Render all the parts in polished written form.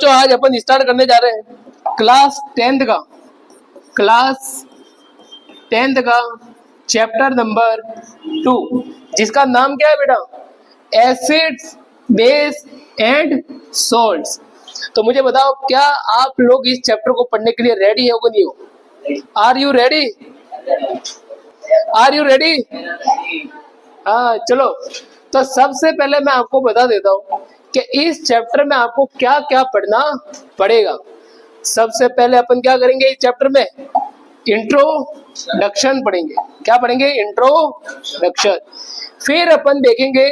बच्चों आज अपन स्टार्ट करने जा रहे हैं क्लास 10th का चैप्टर नंबर 2, जिसका नाम क्या है बेटा? Acids, base and salts. तो मुझे बताओ, क्या आप लोग इस चैप्टर को पढ़ने के लिए रेडी हो कि नहीं हो? Are you ready? Are you ready? हाँ चलो, तो सबसे पहले मैं आपको बता देता हूँ कि इस चैप्टर में आपको क्या क्या पढ़ना पड़ेगा। सबसे पहले अपन क्या करेंगे इस चैप्टर में? इंट्रोडक्शन पढ़ेंगे। क्या पढ़ेंगे? इंट्रोडक्शन। फिर अपन देखेंगे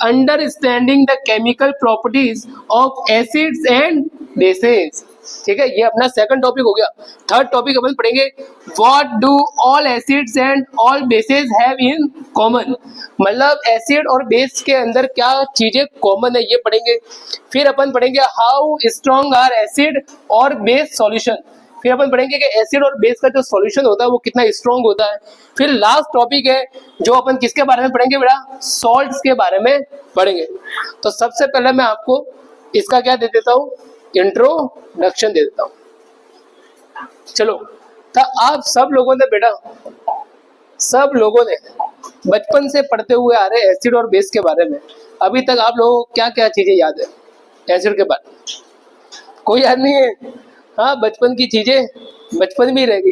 understanding the chemical properties of acids and bases. ठीक है, ये अपना सेकंड टॉपिक हो गया। थर्ड टॉपिक अपन पढ़ेंगे what do all acids and all bases have in common. मतलब एसिड और बेस के अंदर क्या चीजें कॉमन है, ये पढ़ेंगे। फिर अपन पढ़ेंगे हाउ स्ट्रॉन्ग आर एसिड और बेस सॉल्यूशन। फिर अपन पढ़ेंगे कि एसिड और बेस का जो सॉल्यूशन होता है वो कितना स्ट्रॉन्ग होता है। फिर लास्ट टॉपिक है जो अपन किसके बारे में पढ़ेंगे बेटा? सॉल्ट्स के बारे में पढ़ेंगे। तो सबसे पहले मैं आपको इसका क्या दे देता हूँ? इंट्रोडक्शन दे देता हूँ। चलो, तो आप सब लोगों ने बेटा, सब लोगों ने बचपन से पढ़ते हुए आ रहे एसिड और बेस के बारे में। अभी तक आप लोगों को क्या क्या चीजें याद है एसिड के बारे में? कोई याद नहीं है? हाँ, बचपन की चीजें बचपन में ही रहेगी।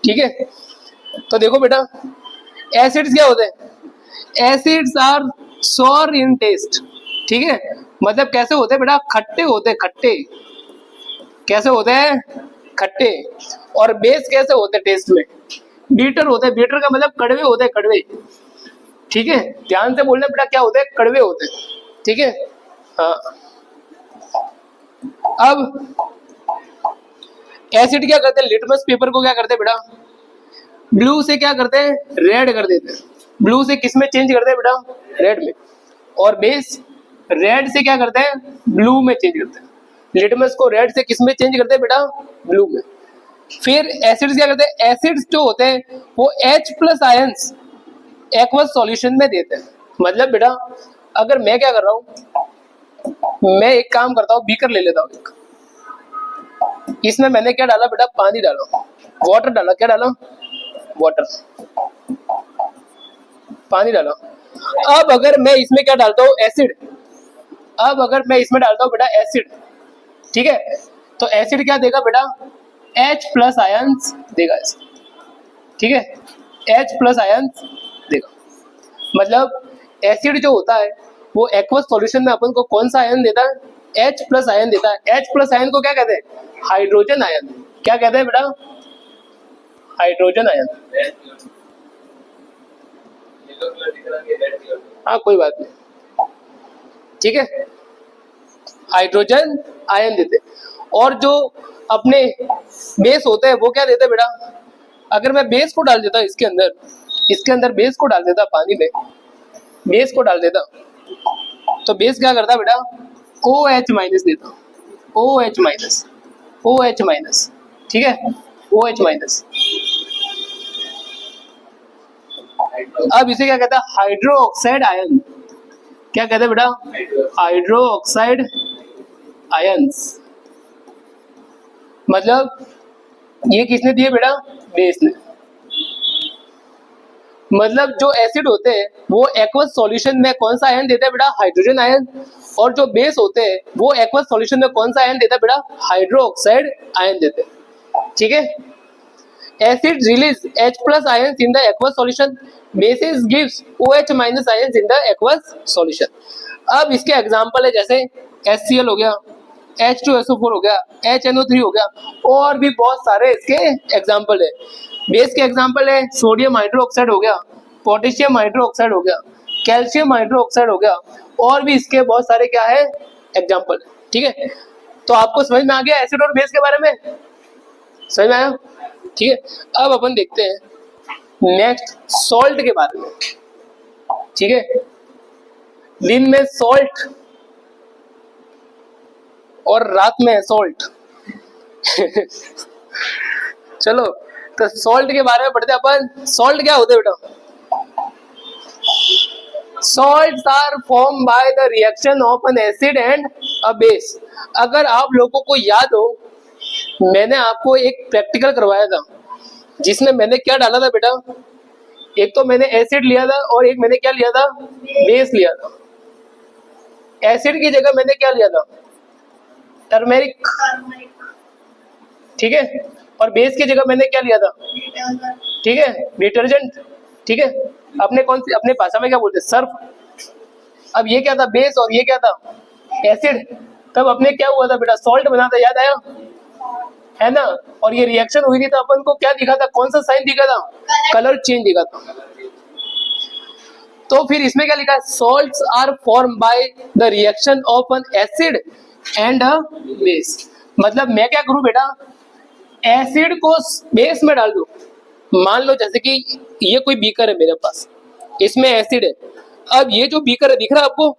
ठीक है, तो देखो बेटा, एसिड्स क्या होते हैं? एसिड्स आर सोर इन टेस्ट। ठीक है, मतलब कैसे होते हैं बेटा? खट्टे होते हैं, खट्टे। कैसे होते हैं? खट्टे। और बेस कैसे होते हैं टेस्ट में? बीटर होते हैं। बीटर का मतलब कड़वे होते हैं, कड़वे। ठीक है, ध्यान से बोलना बेटा, क्या होते हैं? कड़वे होते हैं। ठीक है, हाँ। अब एसिड क्या करते हैं? लिटमस पेपर को क्या करते हैं बेटा? ब्लू से क्या करते हैं? रेड कर देते हैं। ब्लू से किस में चेंज करते हैं बेटा? रेड में। और बेस रेड से क्या करते हैं? ब्लू में चेंज करते हैं। लिटमस को रेड से किस में चेंज करते हैं बेटा? ब्लू में। फिर एसिड्स क्या करते हैं? एसिड्स जो होते हैं वो H+ आयंस एक्वस सॉल्यूशन में देते हैं। मतलब बेटा, अगर मैं क्या कर रहा हूं, मैं एक काम करता हूं, बीकर ले लेता हूं। इसमें मैंने क्या डाला बेटा? पानी डाला, वाटर डाला। क्या डाला? वाटर, पानी डाला। अब अगर मैं इसमें क्या डालता हूँ? एसिड। अब अगर मैं इसमें डालता हूँ बेटा एसिड, ठीक है, तो एसिड क्या देगा बेटा? H+ आयंस देगा। ठीक है, H+ आयंस देगा। मतलब एसिड जो होता है वो एक्वस सॉल्यूशन में अपन को कौन सा आयन देता है? H+ आयन देता है। H+ आयन को क्या कहते हैं? Hydrogen ion. क्या कहते हैं बेटा? Hydrogen ion. हाँ, कोई बात नहीं। ठीक है, हाइड्रोजन आयन देते। और जो अपने बेस होते हैं वो क्या देते हैं बेटा? अगर मैं बेस को डाल देता इसके अंदर बेस को डाल देता, पानी में बेस को डाल देता, तो बेस क्या करता बेटा? OH- देता। OH-। ठीक है, OH-। अब इसे क्या कहता है? Hydro oxide ion. क्या कहते हैं बेटा? Hydro oxide ions. मतलब ये किसने दिए बेटा? बेस ने। मतलब जो एसिड होते हैं वो एक्वस सॉल्यूशन में कौन सा आयन देता है बेटा? Hydrogen ion. और जो बेस होते हैं वो एक्वस सॉल्यूशन में कौन सा आयन देता है बेटा? हाइड्रो ऑक्साइड आयन देते हैं। ठीक है, acid release H+ ions in the aqueous solution, basis gives OH- ions in the aqueous solution. अब इसके एग्जांपल है, जैसे HCl हो गया, H2SO4 हो गया, HNO3 हो गया, और भी बहुत सारे इसके एग्जांपल है। बेस के एग्जांपल है सोडियम हाइड्रोक्साइड हो गया, पोटेशियम हाइड्रोक्साइड हो गया, कैल्शियम हाइड्रोक्साइड हो गया, और भी इसके बहुत सारे क्या है? एग्जांपल। ठीक है, तो आपको समझ में आ गया एसिड और बेस के बारे में? समझ में आया? ठीक है, अब अपन देखते हैं नेक्स्ट सॉल्ट के बारे में। ठीक है, दिन में सॉल्ट और रात में सॉल्ट। चलो, तो सॉल्ट के बारे में पढ़ते हैं अपन। सॉल्ट क्या होते हैं बेटा? Salts are form by the reaction of an acid and a base. अगर आप लोगों को याद हो, मैंने आपको एक प्रैक्टिकल करवाया था जिसमें मैंने क्या डाला था बेटा, एक तो मैंने एसिड लिया था और एक मैंने क्या लिया था, बेस लिया था। एसिड की जगह मैंने क्या लिया था, टर्मेरिक, ठीक है, और बेस की जगह मैंने क्या लिया था, ठीक है, डिटर्जेंट, ठीक है, अपने कौन सी अपने भाषा में क्या बोलते हैं, सर्फ। अब ये क्या था, बेस, और ये क्या था, एसिड। तब अपने क्या हुआ था बेटा, सॉल्ट बना था, याद आया है ना। और ये रिएक्शन हुई थी तो अपन को क्या दिखा था, कौन सा साइन दिखा था, कलर चेंज दिखा था। तो फिर इसमें क्या लिखा है, salts are form by the reaction of an acid and a base. मतलब मैं क्या करूं बेटा, एसिड को बेस में डाल दूं। मान लो जैसे कि ये कोई बीकर है मेरे पास, इसमें एसिड है। अब ये जो बीकर है, दिख रहा है आपको,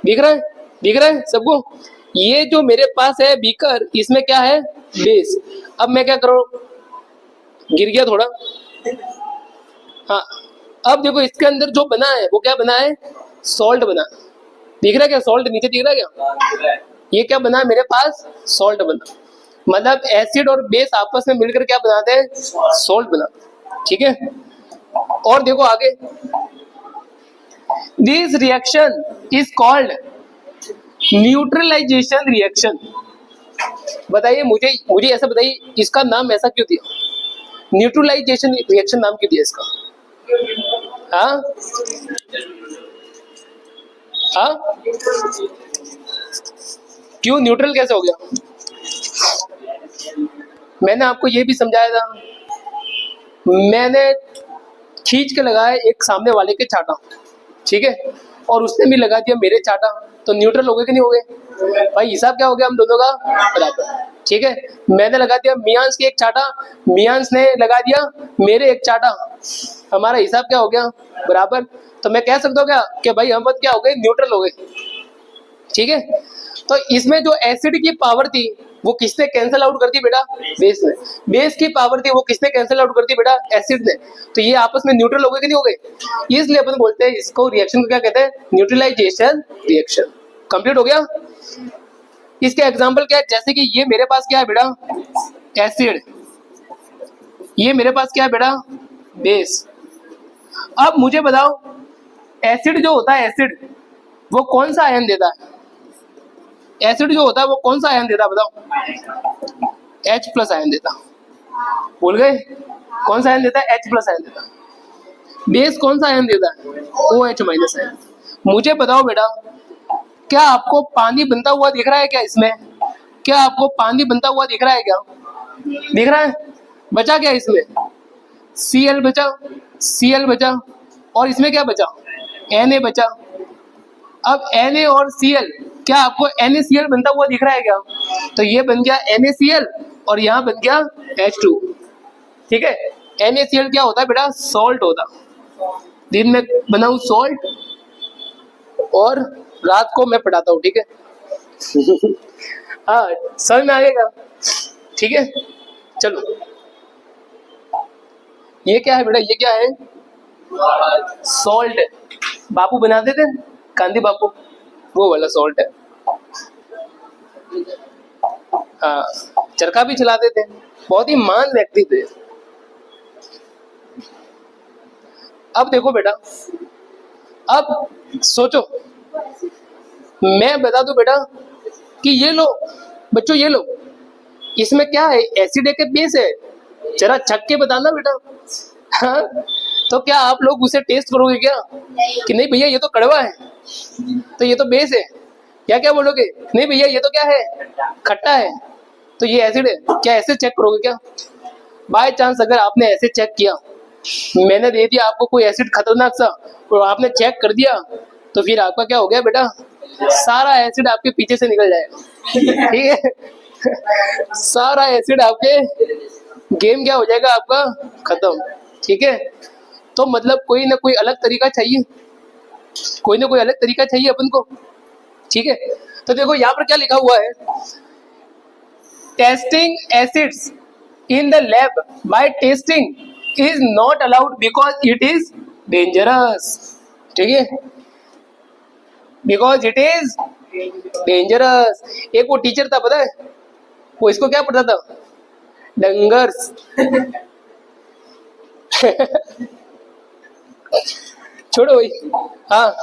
दिख रहा है, दिख रहा है सबको, ये जो मेरे पास है बीकर, इसमें क्या है, बेस। अब मैं क्या करूं, गिर गया थोड़ा, हाँ। अब देखो इसके अंदर जो बना है वो क्या बना है, सॉल्ट बना। दिख रहा है क्या, सॉल्ट नीचे दिख रहा है क्या, ये क्या बना है मेरे पास, सॉल्ट बना। मतलब एसिड और बेस आपस में मिलकर क्या बनाते हैं, सॉल्ट बनाते हैं, ठीक है। और देखो आगे, this reaction is called neutralisation reaction. बताइए मुझे मुझे ऐसा बताइए, इसका नाम ऐसा क्यों दिया, न्यूट्रलाइजेशन रिएक्शन नाम क्यों दिया इसका, हाँ हाँ, क्यों न्यूट्रल कैसे हो गया। मैंने आपको ये भी समझाया था, मैंने खींच के लगाया एक सामने वाले के चाटा, ठीक है, और उसने भी लगा दिया मेरे चाटा, तो न्यूट्रल हो गए कि नहीं हो गए भाई, हिसाब क्या हो गया हम दोनों का बराबर, ठीक है। मैंने लगा दिया मियांस की एक चाटा, मियांस ने लगा दिया मेरे एक चाटा, हमारा हिसाब क्या हो गया बराबर। तो मैं कह सकता हूँ क्या कि भाई हम क्या हो गए, न्यूट्रल हो गए, ठीक है। तो इसमें जो एसिड की पावर थी वो किसने कैंसिल आउट कर दी बेटा, बेस ने। बेस की पावर थी वो किसने कैंसिल आउट कर दी बेटा, एसिड ने। तो ये आपस में न्यूट्रल हो गए कि नहीं हो गए, इसलिए अपन बोलते हैं इसको, रिएक्शन को क्या कहते हैं, न्यूट्रलाइजेशन रिएक्शन। कंप्लीट हो गया। इसके एग्जांपल क्या है, जैसे कि ये मेरे पास क्या है बेटा, एसिड, ये मेरे पास क्या है बेटा, बेस। अब मुझे बताओ, एसिड जो होता है, एसिड वो कौन सा आयन देता है, एसिड जो होता है वो कौन सा आयन देता है बताओ, H+ आयन देता। भूल गए, कौन सा आयन देता है, H+ आयन देता। बेस कौन सा आयन देता है, OH- आयन। मुझे बताओ बेटा, क्या आपको पानी बनता हुआ दिख रहा है क्या इसमें, क्या आपको पानी बनता हुआ दिख रहा है क्या, दिख रहा है। बचा क्या इसमें, Cl बचा, Cl बचा, और इसमें क्या बचा, Na बचा। अब Na और Cl, क्या आपको NaCl बनता हुआ दिख रहा है क्या, तो ये बन गया NaCl और यहाँ बन गया H2, ठीक है। NaCl क्या होता है बेटा, सॉल्ट होता, दिन में बनाऊं सॉल्ट और रात को मैं पढ़ाता हूँ, ठीक है। हाँ समझ में आ गया, ठीक है। चलो ये क्या है बेटा, ये क्या है, सॉल्ट। बापू बनाते थे, गांधी बापू, वो वाला सॉल्ट है। हाँ, चरखा भी चलाते थे, बहुत ही महान व्यक्ति थे। अब देखो बेटा, अब सोचो, मैं बता दूं बेटा कि ये लो बच्चों, ये लो, इसमें क्या है, एसिड है कि बेस है, जरा छक के बताना बेटा। हाँ, तो क्या आप लोग उसे टेस्ट करोगे क्या, कि नहीं भैया ये तो कड़वा है, तो ये तो बेस है, या क्या बोलोगे, नहीं भैया ये तो क्या है, खट्टा है, तो ये एसिड है, क्या ऐसे चेक करोगे क्या। बाय चांस अगर आपने ऐसे चेक किया, मैंने दे दिया आपको कोई एसिड खतरनाक सा और आपने चेक कर दिया, तो फिर आपका क्या हो गया बेटा, सारा एसिड आपके पीछे से निकल जाएगा, ठीक है। सारा एसिड आपके, गेम क्या हो जाएगा आपका खत्म, ठीक है। तो मतलब कोई ना कोई अलग तरीका चाहिए, कोई ना कोई अलग तरीका चाहिए अपन को, ठीक है। तो देखो यहाँ पर क्या लिखा हुआ है, testing acids in the lab by testing is not allowed because it is dangerous, ठीक है। Because it is dangerous. एक वो टीचर था पता है, वो इसको क्या पढ़ता था, डंगर्स। छोड़ो भाई। हाँ,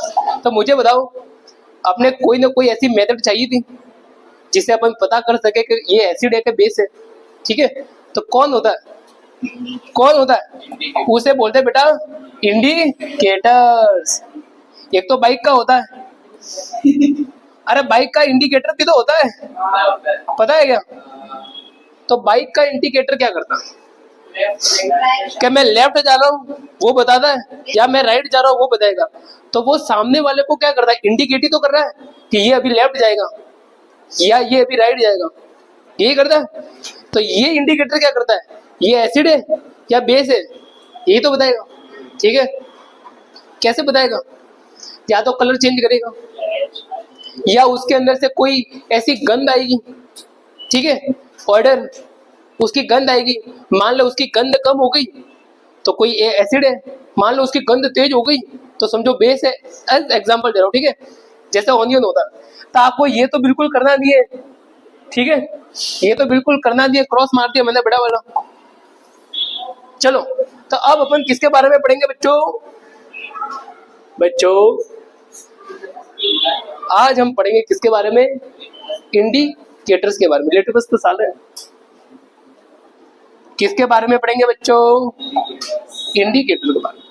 तो मुझे बताओ, अपने कोई ना कोई ऐसी मेथड चाहिए थी जिससे अपन पता कर सके कि ये एसिड है कि बेस है। ठीक है, तो कौन होता है, कौन होता है, उसे बोलते हैं बेटा इंडिकेटर्स। एक तो बाइक का होता है, अरे बाइक का इंडिकेटर भी तो होता है, पता है क्या? तो बाइक का इंडिकेटर क्या करता है, क्या मैं लेफ्ट जा रहा हूँ वो बताता है, या मैं राइट जा रहा हूँ वो बताएगा। तो वो सामने वाले को क्या करता है, इंडिकेट ही तो कर रहा है कि ये अभी लेफ्ट जाएगा या ये अभी राइट जाएगा, यही करता है। तो ये इंडिकेटर क्या करता है, ये एसिड है या बेस है, यही तो बताएगा। ठीक है, कैसे बताएगा, या तो कलर चेंज करेगा, या उसके अंदर से कोई ऐसी गंध आएगी, ठीक है, ऑर्डर उसकी गंध आएगी। मान लो उसकी गंध कम हो गई तो कोई एसिड है, मान लो उसकी गंध तेज हो गई तो समझो बेस है। एग्जांपल दे रहा हूँ, ठीक है, जैसे ऑनियन होता है। तो आपको ये तो बिल्कुल करना नहीं है, ठीक है, ये तो बिल्कुल करना नहीं है, क्रॉस मार दिया मैंने बड़ा वाला। चलो, तो अब अपन किसके बारे में पढ़ेंगे बच्चों, बच्चों आज हम पढ़ेंगे किसके बारे में, इंडिकेटर्स के बारे में। लिटमस तो साल है, किसके बारे में पढ़ेंगे बच्चों, इंडिकेटर के बारे में।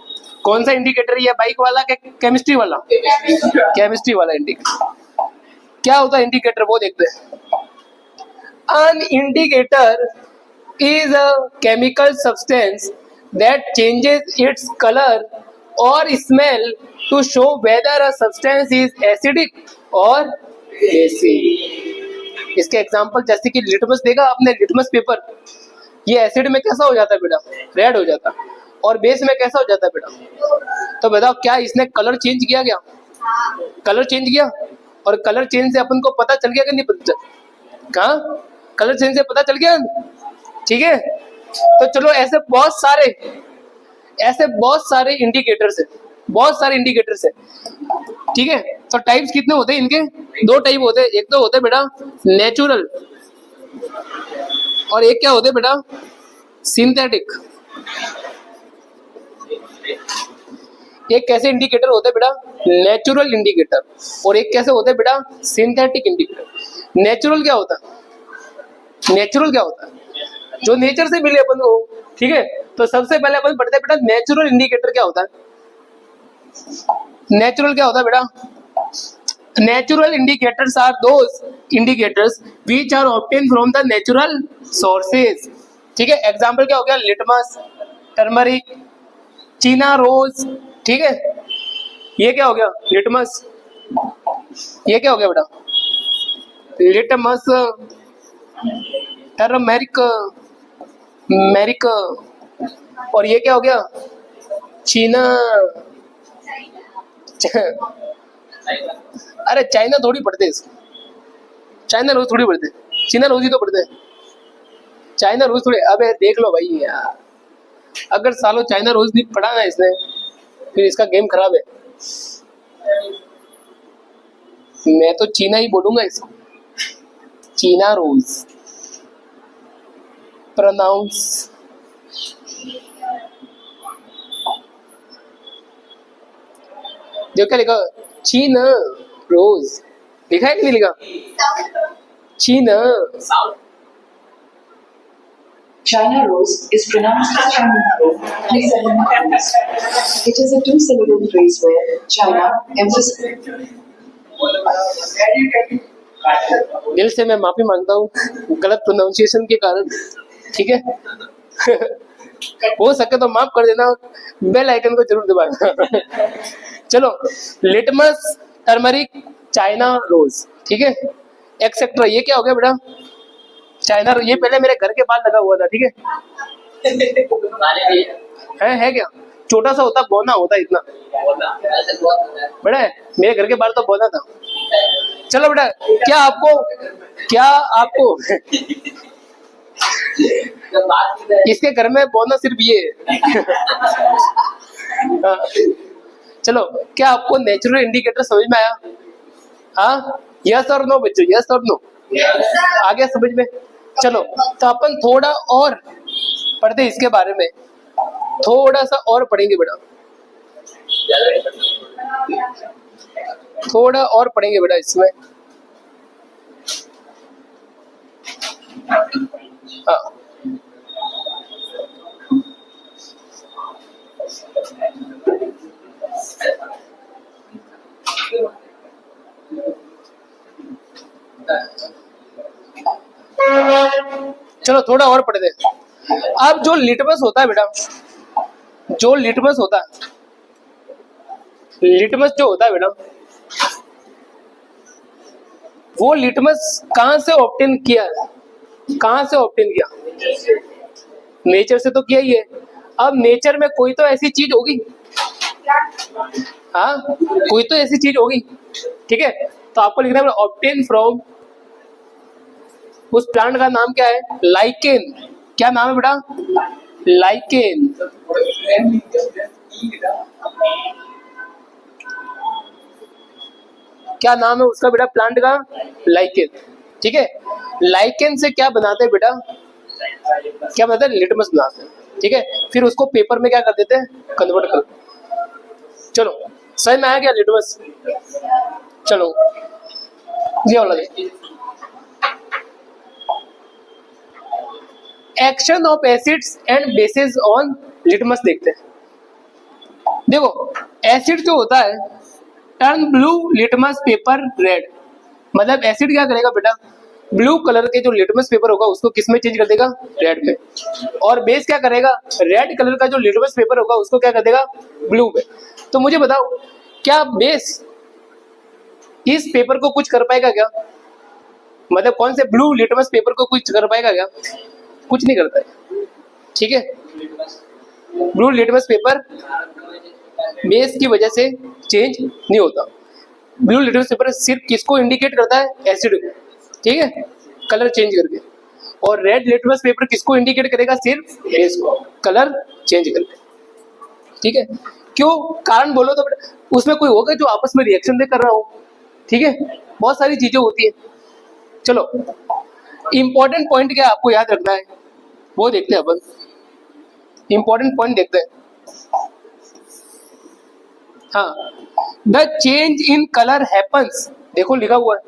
कौन सा इंडिकेटर, ये बाइक वाला के केमिस्ट्री वाला, केमिस्ट्री वाला इंडिकेटर। क्या होता है इंडिकेटर वो देखते हैं। An indicator is a chemical substance that changes its color or smell to show whether a substance is acidic or basic। इसके एग्जांपल जैसे कि लिटमस देखा आपने, लिटमस पेपर, ये एसिड में कैसा हो जाता है बेटा, रेड हो जाता है, और बेस में कैसा हो जाता है बेटा। तो बताओ क्या इसने कलर चेंज किया, क्या कलर चेंज किया, और कलर चेंज से अपन को पता चल गया कि नहीं पता चल, कहाँ कलर चेंज से पता चल गया, ठीक है। तो चलो ऐसे बहुत सारे इंडिकेटर्स है, बहुत सारे इंडिकेटर्स है, ठीक है। तो टाइप्स कितने होते हैं इनके, दो टाइप होते हैं, एक तो होते हैं बेटा नेचुरल, और एक क्या होते हैं बेटा सिंथेटिक। एक कैसे इंडिकेटर होते हैं बेटा, नेचुरल इंडिकेटर, और एक कैसे होते हैं बेटा सिंथेटिक इंडिकेटर। नेचुरल क्या होता है, नेचुरल क्या होता है, जो नेचर से मिले अपन को, ठीक है। तो सबसे पहले अपन पढ़ते हैं बेटा नेचुरल इंडिकेटर क्या होता है। नेचुरल क्या होता है बेटा, natural indicators are those indicators which are obtain from the natural sources. ठीक है, एग्जांपल क्या हो गया, लिटमस, टर्मरिक, चीना रोज, ठीक है। ये क्या हो गया लिटमस, ये क्या हो गया बेटा लिटमस, टर्मरिक, मैरिक, और ये क्या हो गया चीना। अरे चाइना थोड़ी पढ़ते इसको, चाइना रोज थोड़ी पढ़ते, चीना रोज ही तो पढ़ते हैं, चाइना रोज थोड़ी। अबे देख लो भाई यार, अगर सालों चाइना रोज नहीं पढ़ा ना इसने, फिर इसका गेम खराब है। मैं तो चीना ही बोलूंगा इसको, चीना रोज प्रोनाउंस। देखो क्या लिखा, चीना रोज लिखा है कि नहीं लिखा, चीना। China rose is pronounced China rose. It is a two-syllable phrase where China emphasizes. दिल से मैं माफी मांगता हूँ गलत प्रोनाउंसिएशन के कारण, ठीक है। हो सके तो माफ कर देना, बेल आइकन को जरूर दबाना। चलो, लिटमस, टर्मरिक, चाइना रोज, ठीक है, एक्सेट्रा। ये क्या हो गया बेटा चाइना, ये पहले मेरे घर के बाहर लगा हुआ था, ठीक है क्या, छोटा सा होता, बोना होता इतना बड़ा है, मेरे घर के बाहर तो बोना था। चलो बेटा, क्या आपको इसके घर में बोना सिर्फ ये है। चलो, क्या आपको नेचुरल इंडिकेटर समझ में आया, हाँ, यस और नो बच्चों, यस और नो, आ गया समझ में। चलो तो अपन थोड़ा और पढ़ते हैं इसके बारे में, थोड़ा सा और पढ़ेंगे बेटा, थोड़ा और पढ़ेंगे बेटा इसमें। हाँ चलो थोड़ा और पढ़ते हैं। अब जो लिटमस होता है बेटा, जो लिटमस होता है, लिटमस जो होता है बेटा, वो लिटमस कहाँ से ऑब्टेन किया है, कहाँ से ऑब्टेन किया? नेचर से तो किया ही है। अब नेचर में कोई तो ऐसी चीज होगी, हाँ कोई तो ऐसी चीज होगी, ठीक है। तो आपको लिखना है ऑब्टेन फ्रॉम, उस प्लांट का नाम क्या है? लाइकेन। क्या नाम है बेटा? लाइकेन। क्या नाम है उसका बेटा प्लांट का? लाइकेन, ठीक है। लाइकेन से क्या बनाते हैं बेटा? क्या बनाते हैं? लिटमस बनाते हैं, ठीक है। फिर उसको पेपर में क्या कर देते हैं? कन्वर्ट कर। चलो सही में आया क्या लिटमस? चलो ये वाला देखिए, action of acids and bases on litmus देखते हैं। देखो एसिड जो होता है, turn blue litmus paper red, मतलब एसिड क्या करेगा बेटा? ब्लू कलर के जो लिटमस पेपर होगा उसको किस में चेंज कर देगा? रेड में। और बेस क्या करेगा? रेड कलर का जो लिटमस पेपर होगा उसको क्या कर देगा? ब्लू में। तो मुझे बताओ क्या बेस इस पेपर को कुछ कर पाएगा क्या? मतलब कौन से ब्लू लिटमस पेपर को कुछ कर पाएगा क्या? कुछ नहीं करता है, ठीक है। ब्लू लिटमस पेपर बेस की वजह से चेंज नहीं होता। ब्लू लिटमस पेपर सिर्फ किसको इंडिकेट करता है? एसिड को, ठीक है, कलर चेंज करके। और रेड लिटमस पेपर किसको इंडिकेट करेगा? सिर्फ बेस को, कलर चेंज करके, ठीक है। क्यों? कारण बोलो तो बेटा, उसमें कोई होगा जो आपस में रिएक्शन दे कर रहा हो, ठीक है। बहुत सारी चीजें होती है। चलो इंपॉर्टेंट पॉइंट क्या आपको याद रखना है वो देखते हैं अपन। इंपॉर्टेंट पॉइंट देखते हैं। हाँ, the change in colour happens, देखो लिखा हुआ है,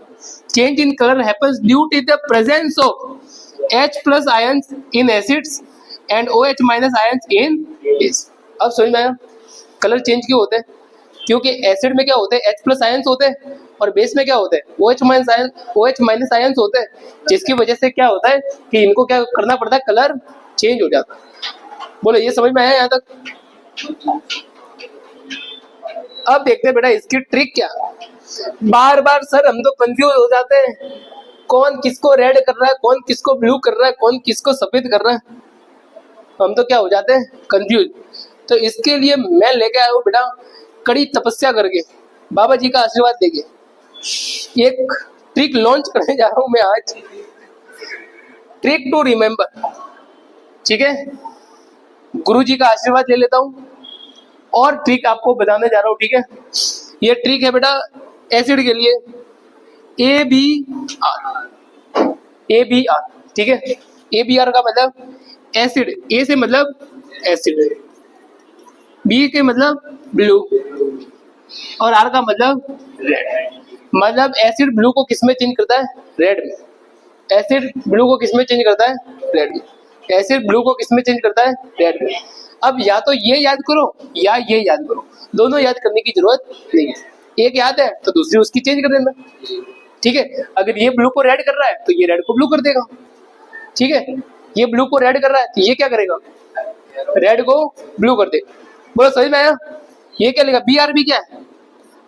change in colour happens due to the presence of H+ ions in acids and OH- ions in base. अब समझ में आया कलर चेंज क्यों होते हैं? क्योंकि एसिड में क्या होते हैं? H+ आयंस होते हैं और बेस में क्या होते हैं? OH- आयंस होते हैं, जिसकी वजह से क्या होता है कि इनको क्या करना पड़ता है? कलर चेंज हो जाता है। बोलो ये समझ में आया यहाँ तक? अब देखते हैं बेटा इसकी ट्रिक क्या। बार बार सर हम तो कंफ्यूज हो जाते हैं, कौन किसको रेड कर रहा है, कौन किसको ब्लू कर रहा है, कौन किसको सफेद कर रहा है, हम तो क्या हो जाते हैं? कंफ्यूज। तो इसके लिए मैं लेके आया हूँ बेटा कड़ी तपस्या करके, बाबा जी का आशीर्वाद देके एक ट्रिक लॉन्च करने जा रहा हूँ मैं आज, ट्रिक टू रिमेम्बर, ठीक है। गुरु जी का आशीर्वाद ले लेता हूँ और ट्रिक आपको बताने जा रहा हूँ, ठीक है। ये ट्रिक है बेटा एसिड के लिए, ABR, ABR, ठीक है। ABR का मतलब एसिड, ए से मतलब एसिड, बी के मतलब ब्लू और आर का मतलब रेड। मतलब एसिड ब्लू को किस में चेंज करता है? रेड में। एसिड ब्लू को किस में चेंज करता है? रेड में। एसिड ब्लू को किस में चेंज करता है? रेड में। अब या तो ये याद करो या ये याद करो, दोनों याद करने की जरूरत नहीं है। एक याद है तो दूसरी उसकी चेंज कर देना, ठीक है। अगर ये ब्लू को रेड कर रहा है तो ये रेड को ब्लू कर देगा, ठीक है। ये ब्लू को रेड कर रहा है तो ये क्या करेगा? रेड को ब्लू कर देगा। बोलो समझ में आया? ये क्या लिखा? BRB क्या है?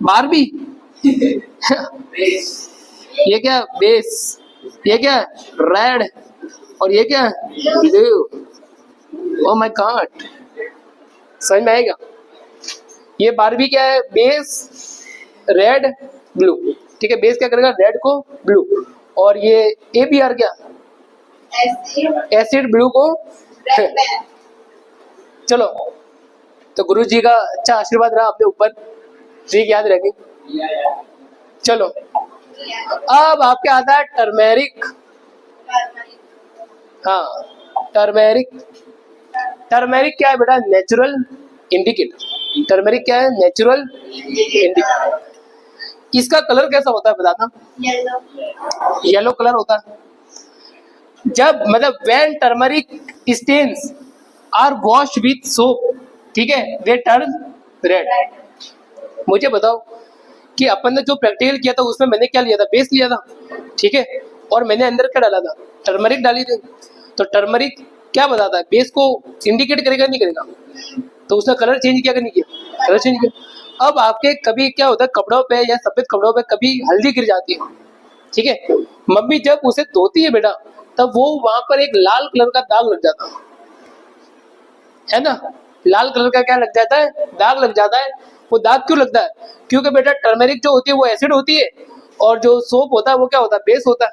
बारबी ये क्या? बेस। ये क्या? रेड। और ये क्या? ब्लू। ओ माय गॉड, समझ में आएगा? ये बारबी क्या है? बेस, रेड, ब्लू, ठीक है। बेस क्या करेगा? रेड को ब्लू। और ये ABR क्या? एसिड ब्लू को चलो तो गुरु जी का अच्छा आशीर्वाद रहा अपने ऊपर, ठीक याद रखें। चलो अब आपके आता है टर्मेरिक। हाँ टर्मेरिक। टर्मेरिक क्या है बेटा? Natural indicator. टर्मेरिक क्या है? Natural indicator. इसका कलर कैसा होता है बताना? येलो कलर होता है। जब मतलब when turmeric stains are wash with soap, ठीक है, दे टर्न रेड। मुझे बताओ कि अपन ने जो प्रैक्टिकल किया था उसमें मैंने क्या लिया था? बेस लिया था, ठीक है, और मैंने अंदर क्या डाला था? टर्मरिक डाली थी। तो टर्मरिक क्या बताता है? बेस को इंडिकेट करेगा नहीं करेगा? तो उसने कलर चेंज किया कि नहीं किया? कलर चेंज किया। अब आपके कभी क्या होता है कपड़ों पे या सफेद कपड़ों पे कभी हल्दी गिर जाती है, ठीक है, मम्मी जब उसे धोती है बेटा तब वो वहां पर एक लाल कलर का दाग लग जाता है ना? लाल कलर का क्या लग जाता है? दाग लग जाता है। वो दाग क्यों लगता है? क्योंकि बेटा टर्मरिक जो होती है वो एसिड होती है और जो सोप होता है वो क्या होता है? बेस होता है।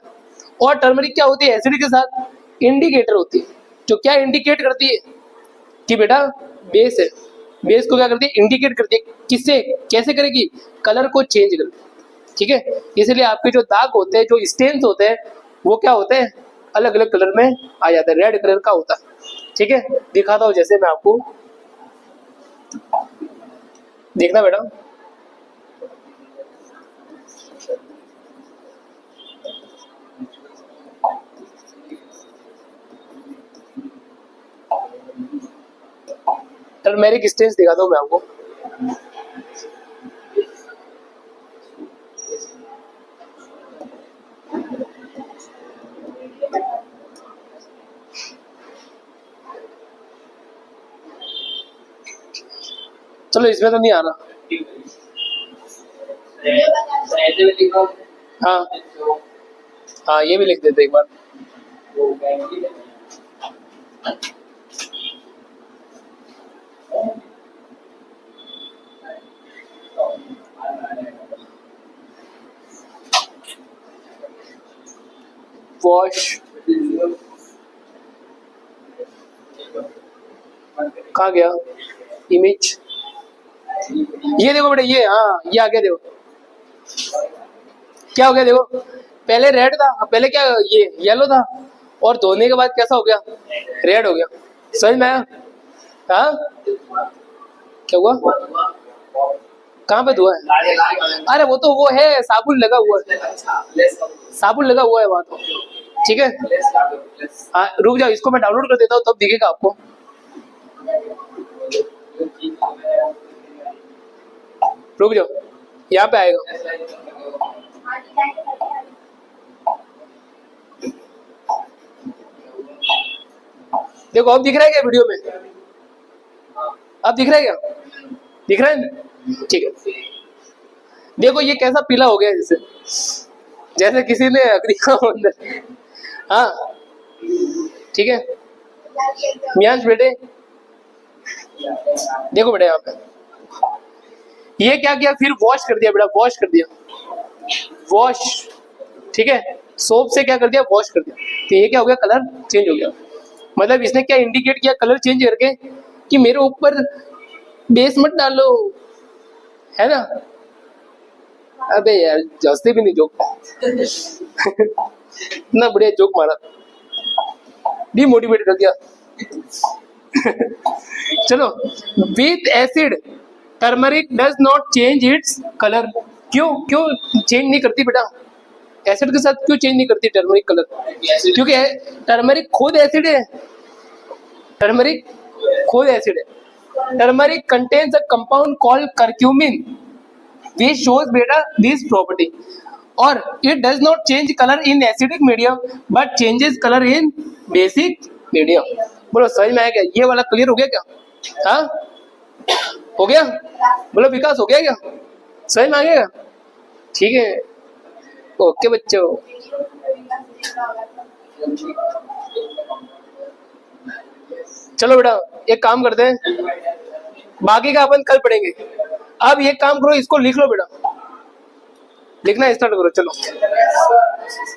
और टर्मरिक क्या होती है? एसिड के साथ इंडिकेटर होती है जो क्या इंडिकेट करती है कि बेटा बेस है। बेस को क्या करती है? इंडिकेट करती है। किससे? कैसे करेगी? कलर को चेंज करके, ठीक है। इसलिए आपके जो दाग होते हैं, जो स्टेन्स होते हैं, वो क्या होते हैं? अलग अलग कलर में आ जाता है। रेड कलर का होता है, ठीक है। दिखाता हूँ जैसे मैं आपको, देखना बेटा। टर्मेरिक स्टेन्स दिखाता हूँ मैं आपको। चलो इसमें तो नहीं आ रहा। हाँ हाँ ये भी लिख देते एक बार। वॉश कहाँ गया? इमेज, ये देखो बेटा, ये हाँ ये आ गया। देखो क्या हो गया? देखो पहले रेड था, पहले क्या ये येलो था, और धोने के बाद कैसा हो गया? रेड हो गया। समझ में आया? हाँ क्या हुआ? कहाँ पे धुआ है? अरे वो तो वो है साबुन लगा हुआ है, साबुन लगा हुआ है वहां तो, ठीक है। हाँ रुक जाओ, इसको मैं डाउनलोड कर देता हूँ तब दिखेगा आपको। रुक जाओ, यहाँ पे आएगा। देखो अब दिख रहा है क्या वीडियो में? अब दिख रहा है क्या? दिख रहा है, ठीक है। देखो ये कैसा पीला हो गया, जैसे जैसे किसी ने अग्नि का अंदर। हाँ ठीक है मियांश बेटे, देखो बेटा यहाँ पे ये क्या किया? फिर वॉश कर दिया बेटा, वॉश कर दिया, वॉश, ठीक है। सोप से क्या कर दिया? वॉश कर दिया। तो ये क्या हो गया? कलर चेंज हो गया। मतलब इसने क्या इंडिकेट किया कलर चेंज करके कि मेरे ऊपर बेस मत डालो, है ना? अबे यार जस्ते भी नहीं जोक इतना बढ़िया जोक मारा, डिमोटिवेट कर दिया चलो, with acid turmeric does not change its colour. क्यों क्यों चेंज नहीं करती बेटा? एसिड के साथ क्यों चेंज नहीं करती टर्मरिक कलर? क्योंकि टर्मरिक खुद एसिड है। टर्मरिक खुद एसिड है। Turmeric contains a compound called curcumin which shows बेटा this property, और it does not change color in acidic medium but changes color in basic medium। बोलो समझ में आया क्या? ये वाला क्लियर हो गया क्या? हाँ हो गया? बोलो विकास हो गया क्या? समझ में आ गया? ठीक है ओके बच्चों। चलो बेटा एक काम करते हैं, बाकी का अपन कल पढ़ेंगे। अब ये काम करो, इसको लिख लो बेटा, लिखना स्टार्ट करो। चलो